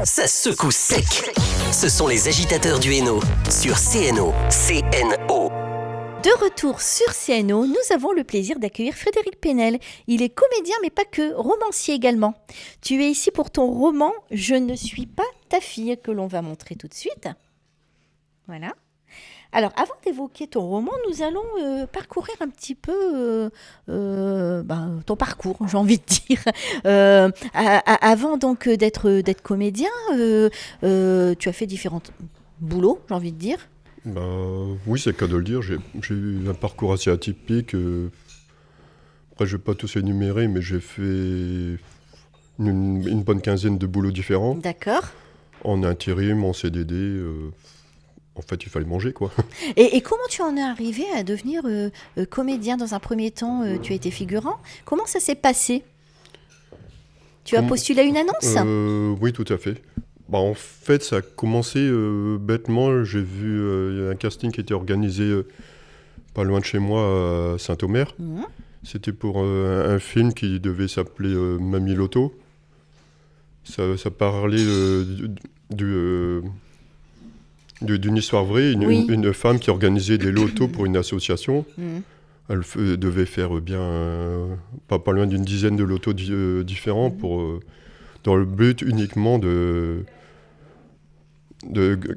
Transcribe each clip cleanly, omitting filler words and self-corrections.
Ça secoue sec. Ce sont les agitateurs du Hainaut sur CNO. CNO. De retour sur CNO, nous avons le plaisir d'accueillir Frédéric Penel. Il est comédien, mais pas que, romancier également. Tu es ici pour ton roman « Je ne suis pas ta fille » que l'on va montrer tout de suite. Voilà. Alors, avant d'évoquer ton roman, nous allons parcourir un petit peu ton parcours, j'ai envie de dire. Avant donc d'être comédien, tu as fait différents boulots, j'ai envie de dire. Oui, c'est le cas de le dire. J'ai eu un parcours assez atypique. Après, je ne vais pas tous énumérer, mais j'ai fait une bonne quinzaine de boulots différents. D'accord. En intérim, en CDD. En fait, il fallait manger, quoi. Et comment tu en es arrivé à devenir comédien dans un premier temps tu as été figurant. Comment ça s'est passé? Tu as postulé à une annonce? Oui, tout à fait. En fait, ça a commencé bêtement. J'ai vu un casting qui était organisé pas loin de chez moi, à Saint-Omer. Mmh. C'était pour un film qui devait s'appeler Mamie Loto. Ça parlait d'une histoire vraie, une femme qui organisait des lotos pour une association. Mmh. Elle devait faire pas loin d'une dizaine de lotos différents dans le but uniquement de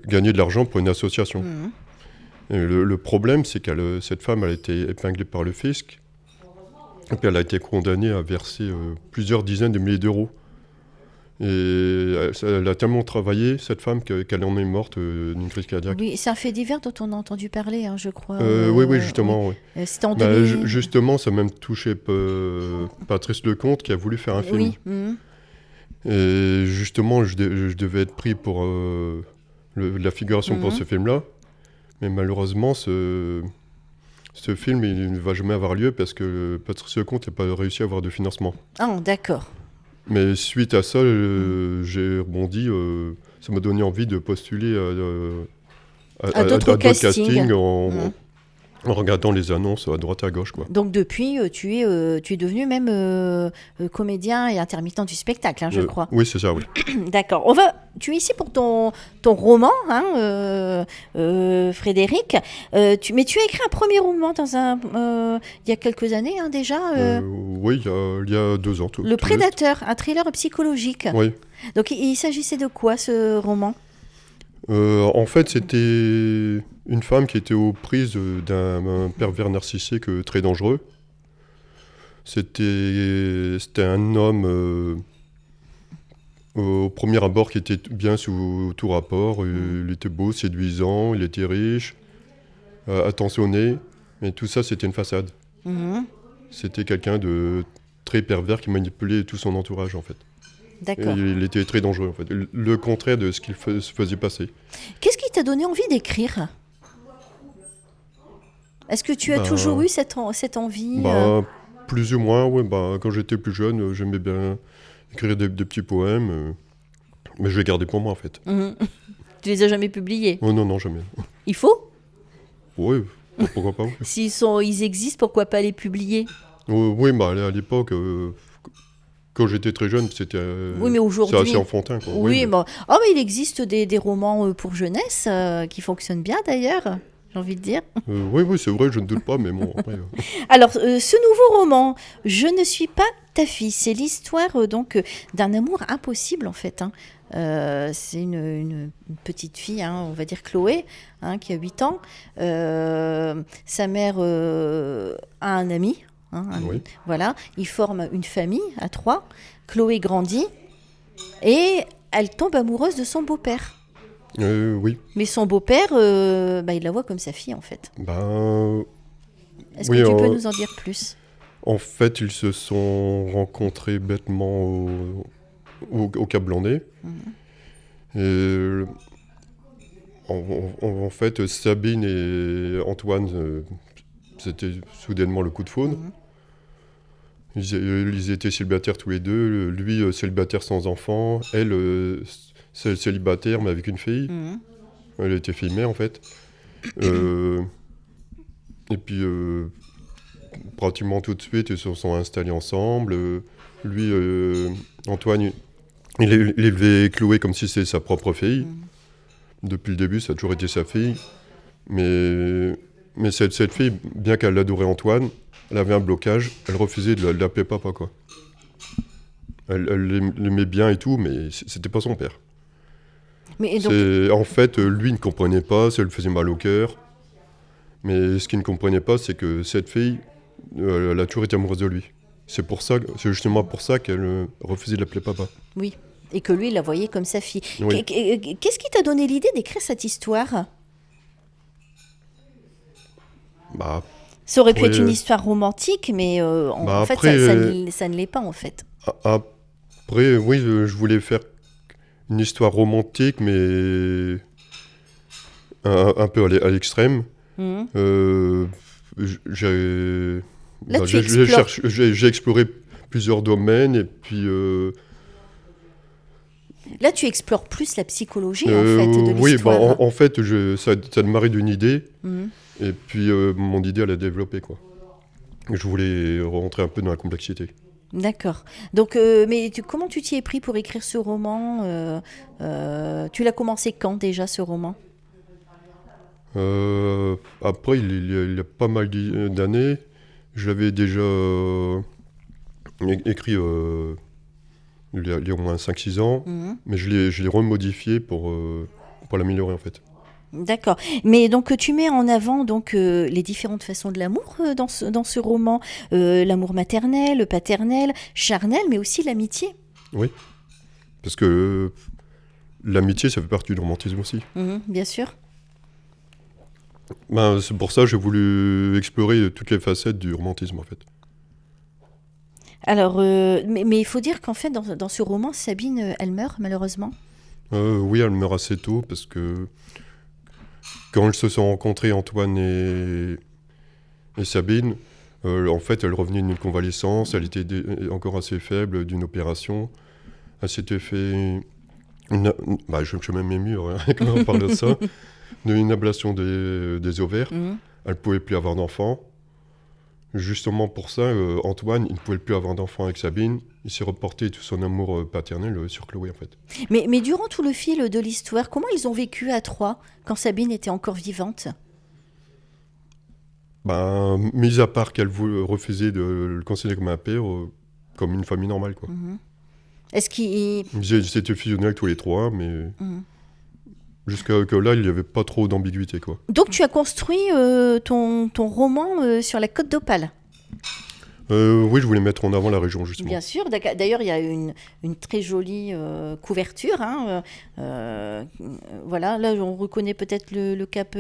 gagner de l'argent pour une association. Mmh. Et le problème, c'est que cette femme a été épinglée par le fisc. Et puis elle a été condamnée à verser plusieurs dizaines de milliers d'euros. Et elle a tellement travaillé, cette femme, qu'elle en est morte d'une crise cardiaque. Oui, c'est un fait divers dont on a entendu parler, je crois. Oui, justement. Oui. C'était en 2000... Justement, ça a même touché Patrice Lecomte qui a voulu faire un film. Oui. Mmh. Et justement, je devais être pris pour la figuration pour ce film-là. Mais malheureusement, ce film, il ne va jamais avoir lieu parce que Patrice Lecomte n'a pas réussi à avoir de financement. Ah, d'accord. Mais suite à ça, j'ai rebondi. Ça m'a donné envie de postuler à d'autres castings en regardant les annonces à droite à gauche, quoi. Donc depuis, tu es devenu même comédien et intermittent du spectacle, je crois. Oui, c'est ça, oui. D'accord. Tu es ici pour ton roman, Frédéric. Mais tu as écrit un premier roman il y a quelques années déjà. Oui, il y a 2 ans. Le Prédateur, un thriller psychologique. Oui. Donc il s'agissait de quoi ce roman ? En fait, c'était une femme qui était aux prises d'un pervers narcissique très dangereux. C'était un homme au premier abord qui était bien sous tout rapport. Il était beau, séduisant, il était riche, attentionné. Mais tout ça, c'était une façade. Mmh. C'était quelqu'un de très pervers qui manipulait tout son entourage, en fait. D'accord. Et il était très dangereux, en fait. Le contraire de ce qu'il se faisait passer. Qu'est-ce qui t'a donné envie d'écrire ? Est-ce que tu as toujours eu cette envie Plus ou moins, oui. Quand j'étais plus jeune, j'aimais bien écrire des petits poèmes. Mais je les gardais pour moi, en fait. Mmh. Tu les as jamais publiés ? Oh, non, jamais. Il faut ? Oui, pourquoi pas. Oui. Ils existent, pourquoi pas les publier ? Oui, à l'époque... Quand j'étais très jeune, c'était assez enfantin, quoi. Oui, mais il existe des romans pour jeunesse qui fonctionnent bien d'ailleurs, j'ai envie de dire. Oui, c'est vrai, je ne doute pas, mais bon, après... Alors, ce nouveau roman, « Je ne suis pas ta fille », c'est l'histoire d'un amour impossible en fait. C'est une petite fille, on va dire Chloé, qui a 8 ans. Sa mère a un ami. Oui. Voilà, ils forment une famille à 3. Chloé grandit et elle tombe amoureuse de son beau-père. Oui. Mais son beau-père, il la voit comme sa fille en fait. Est-ce que tu peux nous en dire plus ? En fait, ils se sont rencontrés bêtement au Cap Blanc-Nez. Et en fait, Sabine et Antoine, c'était soudainement le coup de foudre. Ils étaient célibataires tous les deux. Lui, célibataire sans enfant. Elle, célibataire, mais avec une fille. Elle était fille-mère, en fait. Et puis, pratiquement tout de suite, ils se sont installés ensemble. Lui, Antoine, Il élevait Chloé comme si c'était sa propre fille. Depuis le début, ça a toujours été sa fille. Mais cette fille, bien qu'elle adorait Antoine, elle avait un blocage. Elle refusait de l'appeler papa, quoi. Elle l'aimait bien et tout, mais c'était pas son père. Mais donc, En fait, lui ne comprenait pas, ça lui faisait mal au cœur. Mais ce qu'il ne comprenait pas, c'est que cette fille, elle a toujours été amoureuse de lui. C'est justement pour ça qu'elle refusait de l'appeler papa. oui. Et que lui, il la voyait comme sa fille. Oui. Qu'est-ce qui t'a donné l'idée d'écrire cette histoire? Bah, Ça aurait pu après, être une histoire romantique, mais en fait, après, ça ne l'est pas, en fait. après, oui, je voulais faire une histoire romantique, mais un peu à l'extrême. Mhm. J'ai Là, bah, tu explores. j'ai exploré plusieurs domaines et puis Là, tu explores plus la psychologie, en fait, de oui, l'histoire. en fait, ça a démarré d'une idée Mhm. et puis mon idée elle a développé, quoi. Je voulais rentrer un peu dans la complexité. D'accord. Donc, mais comment tu t'y es pris pour écrire ce roman? Tu l'as commencé quand déjà, ce roman? Après, il y a pas mal d'années, je l'avais déjà écrit il y a au moins 5-6 ans, Mhm. mais je l'ai remodifié pour l'améliorer, en fait. D'accord. Mais donc tu mets en avant donc les différentes façons de l'amour dans ce roman. L'amour maternel, paternel, charnel, mais aussi l'amitié. Oui, parce que l'amitié, ça fait partie du romantisme aussi. Mhm, bien sûr. Ben, c'est pour ça que j'ai voulu explorer toutes les facettes du romantisme, en fait. Alors, mais il faut dire qu'en fait, dans ce roman, Sabine, elle meurt malheureusement. Oui, elle meurt assez tôt, parce que quand ils se sont rencontrés, Antoine et Sabine, en fait, elle revenait d'une convalescence, elle était encore assez faible d'une opération. Elle s'était fait je suis même ému quand on parle de ça, une ablation des ovaires. Mhm. Elle ne pouvait plus avoir d'enfants. Justement pour ça, Antoine, il ne pouvait plus avoir d'enfants avec Sabine. Il s'est reporté tout son amour paternel sur Chloé, en fait. Mais durant tout le fil de l'histoire, comment ils ont vécu à trois quand Sabine était encore vivante? Ben, mis à part qu'elle refusait de le considérer comme un père, comme une famille normale, quoi. Mhm. Est-ce qu'ils... Ils étaient fusionnels tous les trois, mais Mhm. jusqu'à que là, il n'y avait pas trop d'ambiguïté, quoi. Donc tu as construit ton roman sur la Côte d'Opale. Oui, je voulais mettre en avant la région, justement. Bien sûr. D'ailleurs, il y a une très jolie couverture. Hein, voilà, là, on reconnaît peut-être le cap.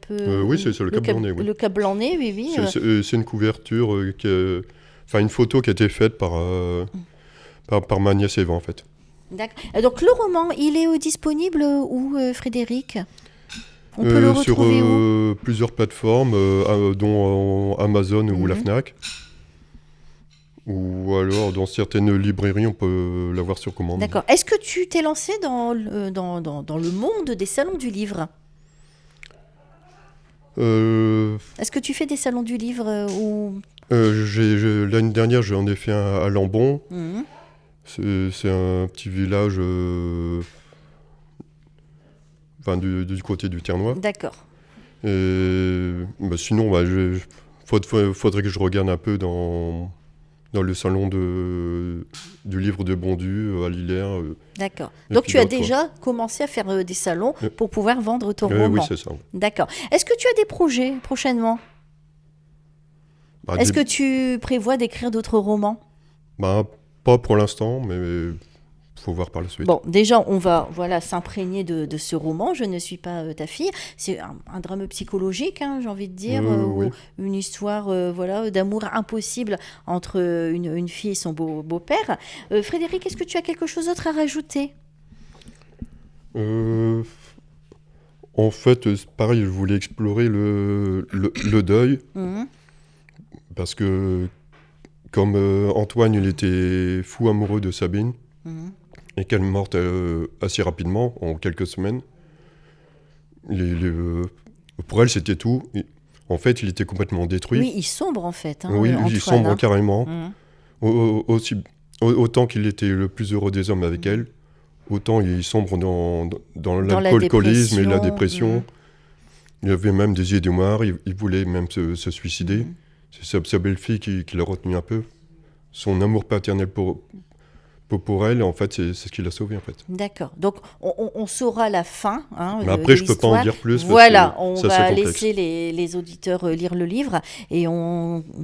Oui, c'est le Cap Blanc-Nez, oui. Le cap Blanc-Nez, oui, oui. C'est une couverture, enfin une photo qui a été faite par ma nièce Eva, en fait. D'accord. Donc le roman, il est disponible où, Frédéric? On peut le sur retrouver où? plusieurs plateformes, dont Amazon ou la Mhm. Fnac. Ou alors dans certaines librairies, on peut l'avoir sur commande. D'accord. Est-ce que tu t'es lancé dans le monde des salons du livre? Est-ce que tu fais des salons du livre ou... L'année dernière, j'en ai fait un à Lambon. Mhm. C'est un petit village du côté du Ternois. D'accord. Et sinon, faudrait que je regarde un peu dans le salon du livre de Bondu, à Lillers. D'accord. Et Donc puis tu as d'autres, quoi. déjà commencé à faire des salons Euh, pour pouvoir vendre ton Oui, roman. c'est ça. D'accord. Est-ce que tu as des projets prochainement? Bah, Est-ce que tu prévois d'écrire d'autres romans? pas pour l'instant, mais faut voir par la suite. Bon, déjà, on va s'imprégner de ce roman. Je ne suis pas ta fille. C'est un drame psychologique, hein, j'ai envie de dire, Oui. ou une histoire d'amour impossible entre une fille et son beau-père. Frédéric, est-ce que tu as quelque chose d'autre à rajouter? En fait, c'est pareil, je voulais explorer le deuil, Mhm. parce que comme Antoine, il était fou amoureux de Sabine, Mhm. et qu'elle est morte assez rapidement, en quelques semaines, pour elle, c'était tout. En fait, il était complètement détruit. Oui, il sombre en fait, hein, Oui, Antoine. il sombre Hein. carrément. Mhm. Aussi, Autant qu'il était le plus heureux des hommes avec elle, autant il sombre dans l'alcoolisme et la dépression. Il avait même des idées noires, il voulait même se suicider. C'est sa belle-fille qui l'a retenu un peu. Son amour paternel pour elle, en fait, c'est ce qui l'a sauvé, en fait. D'accord. Donc, on saura la fin. Mais après, je ne peux pas en dire plus. Voilà, on va laisser les auditeurs lire le livre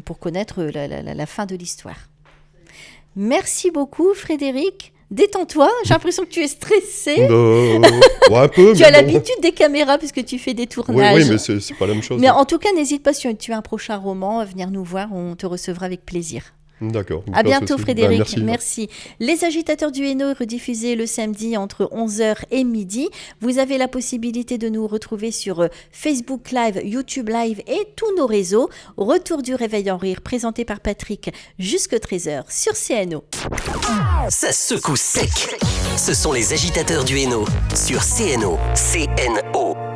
pour connaître la fin de l'histoire. Merci beaucoup, Frédéric. Détends-toi, j'ai l'impression que tu es stressé. Un peu. Tu as l'habitude des caméras puisque tu fais des tournages. Oui, mais c'est pas la même chose. Mais en tout cas, n'hésite pas, si tu as un prochain roman, à venir nous voir, on te recevra avec plaisir. D'accord. À bientôt, Frédéric. Merci. Les Agitateurs du Hainaut est rediffusé le samedi entre 11h et midi. Vous avez la possibilité de nous retrouver sur Facebook Live, YouTube Live et tous nos réseaux. Retour du Réveil en Rire, présenté par Patrick, jusque 13h sur CNO. Ça secoue sec. Ce sont les Agitateurs du Hainaut sur CNO. CNO.